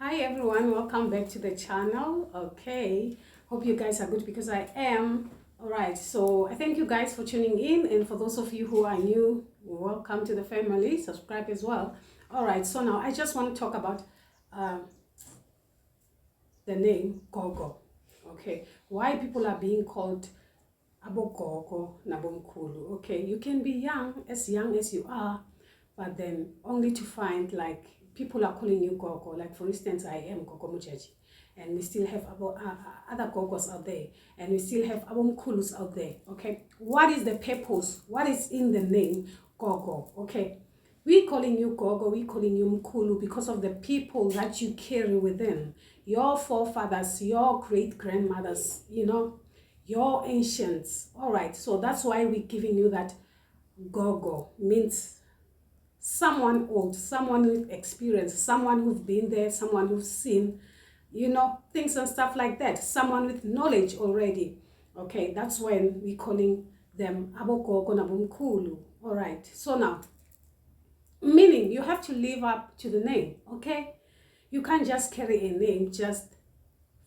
Hi everyone, welcome back to the channel. Okay, hope you guys are good because I am. All right, so I thank you guys for tuning in, and for those of you who are new, welcome to the family. Subscribe as well. All right, so now I just want to talk about uh, the name Gogo. Okay, why people are being called Abo Gogo Nabo Mkhulu. Okay, you can be young as you are, but then only to find like people are calling you Gogo. Like for instance, I am Gogo Mujaji, and we still have other Gogos out there, and we still have Abo Mkhulus out there. Okay, what is the purpose? What is in the name Gogo? Okay, we calling you Gogo, we calling you Mkhulu because of the people that you carry within. Your forefathers, your great-grandmothers, your ancients. All right, so that's why we're giving you that Gogo. Means someone old, someone with experience, someone who's been there, someone who's seen, things and stuff like that. Someone with knowledge already. Okay, that's when we're calling them Abo Gogo Nabo Mkhulu. All right, so now, meaning you have to live up to the name, okay? You can't just carry a name just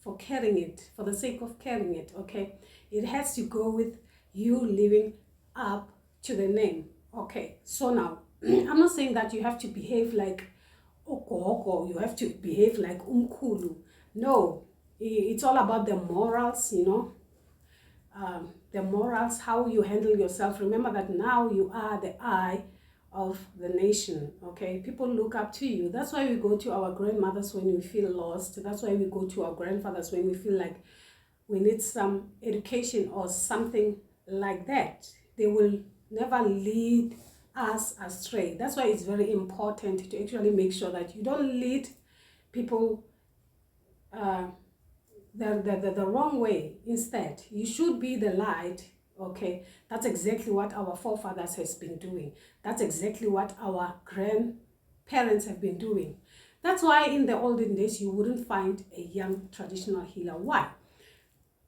for carrying it, for the sake of carrying it, okay? It has to go with you living up to the name, okay? So now, I'm not saying that you have to behave like Ogogo, you have to behave like Umkhulu. No, it's all about the morals, the morals, how you handle yourself. Remember that now you are the eye of the nation, okay? People look up to you. That's why we go to our grandmothers when we feel lost. That's why we go to our grandfathers when we feel like we need some education or something like that. They will never lead us astray. That's why it's very important to actually make sure that you don't lead people the wrong way. Instead, you should be the light. Okay, that's exactly what our forefathers has been doing. That's exactly what our grandparents have been doing. That's why in the olden days you wouldn't find a young traditional healer. Why?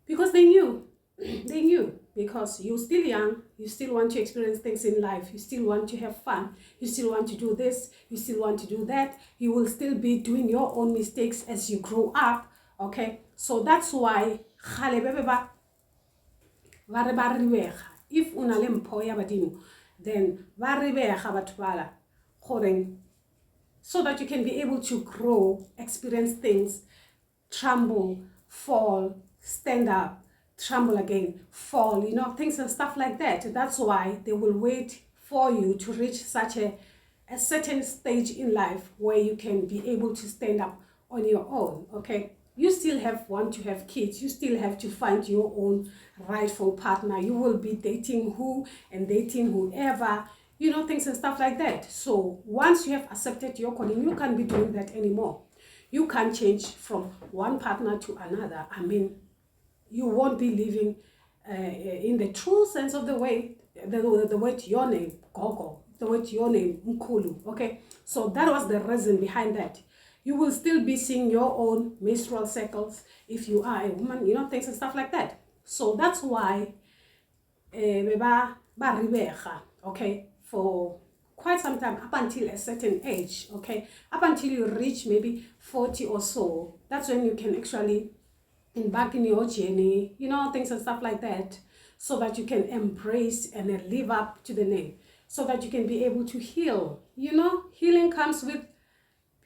Because they knew. They knew. Because you're still young, you still want to experience things in life, you still want to have fun, you still want to do this, you still want to do that, you will still be doing your own mistakes as you grow up. Okay, so that's why if una le mpho ya badimo, then ba ribega batho bala gore so that you can be able to grow, experience things, tremble, fall, stand up, tremble again, fall, things and stuff like that. That's why they will wait for you to reach such a certain stage in life where you can be able to stand up on your own, okay? You still want to have kids. You still have to find your own rightful partner. You will be dating who and dating whoever, things and stuff like that. So once you have accepted your calling, you can't be doing that anymore. You can't change from one partner to another. I mean, you won't be living in the true sense of the way, the word your name, Gogo, the word your name, Mkhulu, okay? So that was the reason behind that. You will still be seeing your own menstrual cycles if you are a woman, things and stuff like that. So that's why okay, for quite some time, up until a certain age, okay, up until you reach maybe 40 or so, that's when you can actually embark in your journey, things and stuff like that, so that you can embrace and live up to the name, so that you can be able to heal. Healing comes with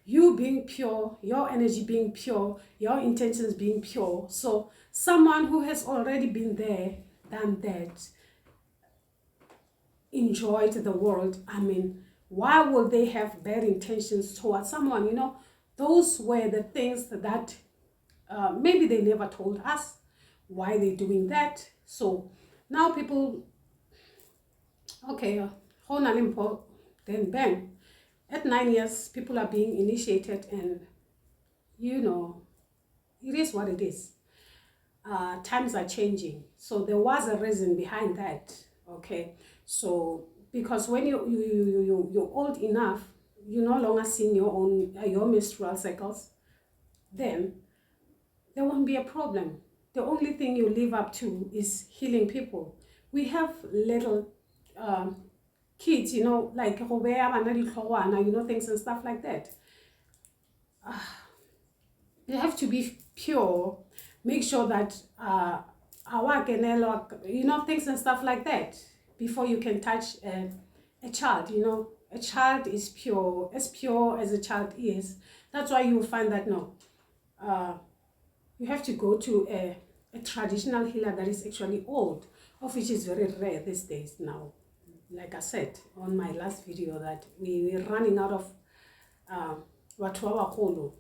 you being pure, your energy being pure, your intentions being pure. So someone who has already been there, done that, enjoyed the world, I mean, why would they have bad intentions towards someone? Those were the things that maybe they never told us why they're doing that. So now people, okay, then bang, at 9 years, people are being initiated, and it is what it is. Times are changing, so there was a reason behind that. Okay, so because when you're old enough, you're no longer seeing your menstrual cycles, then there won't be a problem. The only thing you live up to is healing people. We have little kids, like things and stuff like that. You have to be pure. Make sure that things and stuff like that before you can touch a child. A child is pure as a child is. That's why you will find that you have to go to a traditional healer that is actually old, of which is very rare these days now. Like I said on my last video, that we're running out of Gogo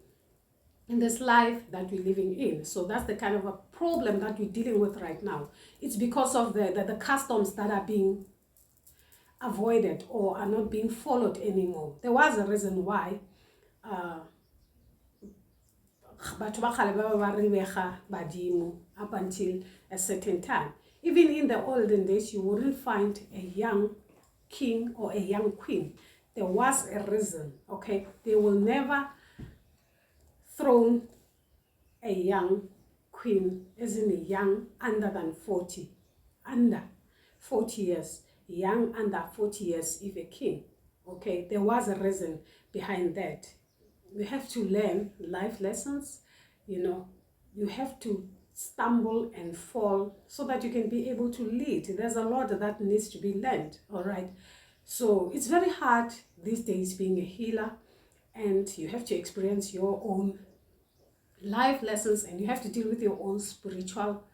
in this life that we're living in. So that's the kind of a problem that we're dealing with right now. It's because of the customs that are being avoided or are not being followed anymore. There was a reason why up until a certain time. Even in the olden days, you wouldn't find a young king or a young queen. There was a reason, okay? They will never throne a young queen, as in a young under 40 years, young under 40 years if a king, okay? There was a reason behind that. You have to learn life lessons, you have to stumble and fall so that you can be able to lead. There's a lot that needs to be learned, all right? So it's very hard these days being a healer, and you have to experience your own life lessons, and you have to deal with your own spiritual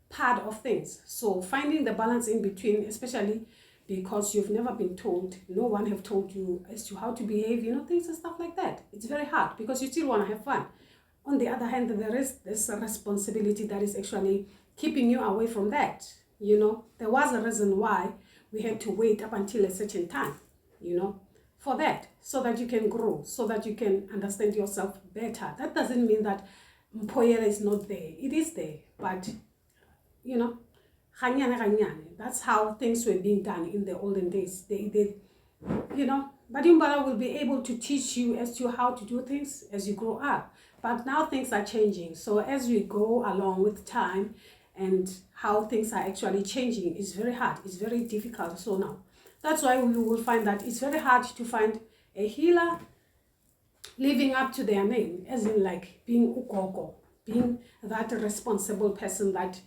part of things. So finding the balance in between, especially because you've never been told, no one have told you as to how to behave, things and stuff like that. It's very hard because you still want to have fun. On the other hand, there is this responsibility that is actually keeping you away from that. There was a reason why we had to wait up until a certain time, for that, so that you can grow, so that you can understand yourself better. That doesn't mean that Mpoyela is not there. It is there, but that's how things were being done in the olden days. Badimbara will be able to teach you as to how to do things as you grow up. But now things are changing. So as we go along with time and how things are actually changing, it's very hard. It's very difficult. So now, that's why we will find that it's very hard to find a healer living up to their name, as in like being Gogo, being that responsible person that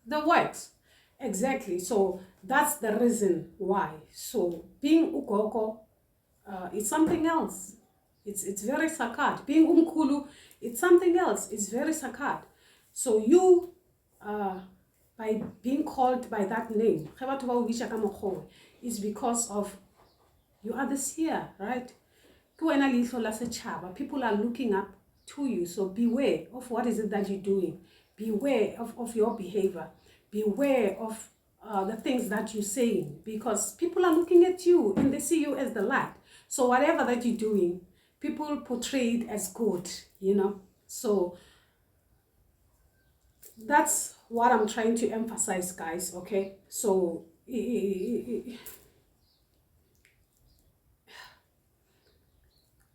the works. Exactly. So that's the reason why. So being Gogo, it's something else. It's very sakad. Being Mkhulu, it's something else. It's very sakad. So you, by being called by that name, is because of you are the seer, right? People are looking up to you. So beware of what is it that you're doing. Beware of your behavior. Beware of the things that you're saying, because people are looking at you and they see you as the light. So whatever that you're doing, people portray it as good, So that's what I'm trying to emphasize, guys, okay? So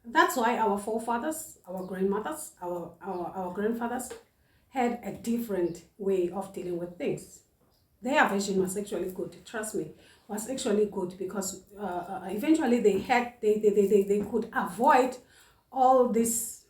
that's why our forefathers, our grandmothers, our grandfathers had a different way of dealing with things. Their version was actually good, trust me, was actually good, because eventually they could avoid all this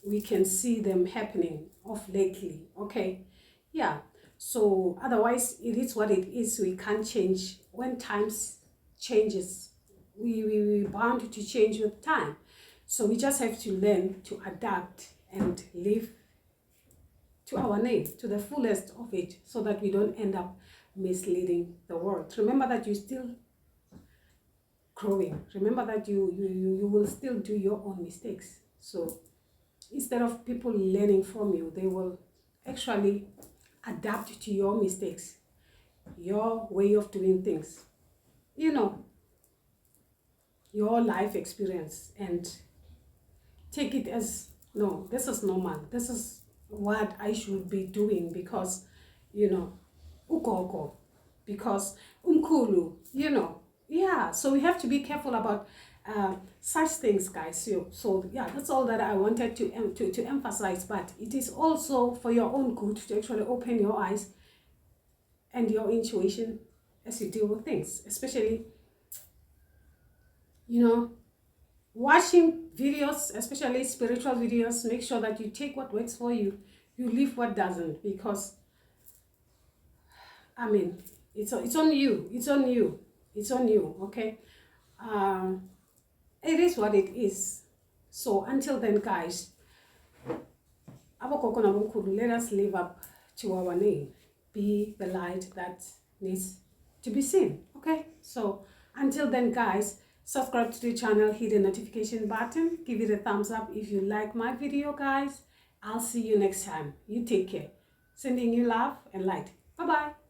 we can see them happening of lately, okay? Yeah, so otherwise it is what it is. We can't change. When times changes, we're bound to change with time. So we just have to learn to adapt and live to our name, to the fullest of it, so that we don't end up misleading the world. Remember that you're still growing. Remember that you will still do your own mistakes. So instead of people learning from you, they will actually adapt to your mistakes, your way of doing things, your life experience, and take it as, no, this is normal. This is what I should be doing because, Gogo, because Mkhulu, yeah. So we have to be careful about such things, guys. So yeah, that's all that I wanted to emphasize. But it is also for your own good to actually open your eyes and your intuition as you deal with things, especially, you know, watching videos, especially spiritual videos. Make sure that you take what works for you, you leave what doesn't, because I mean, it's on you, okay? It is what it is. So until then, guys, let us live up to our name. Be the light that needs to be seen. Okay? So until then, guys, subscribe to the channel, hit the notification button, give it a thumbs up if you like my video, guys. I'll see you next time. You take care. Sending you love and light. Bye-bye.